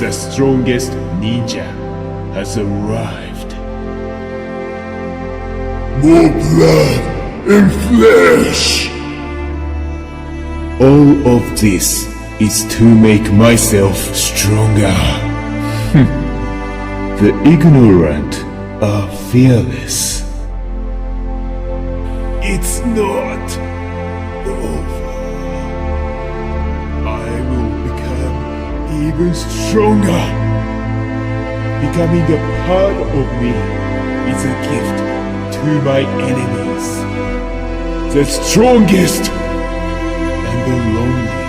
The strongest ninja has arrived. More blood and flesh! All of this is to make myself stronger. The ignorant are fearless. It's not over. I will become even stronger. Becoming a part of me is a gift to my enemies. The strongest and the loneliest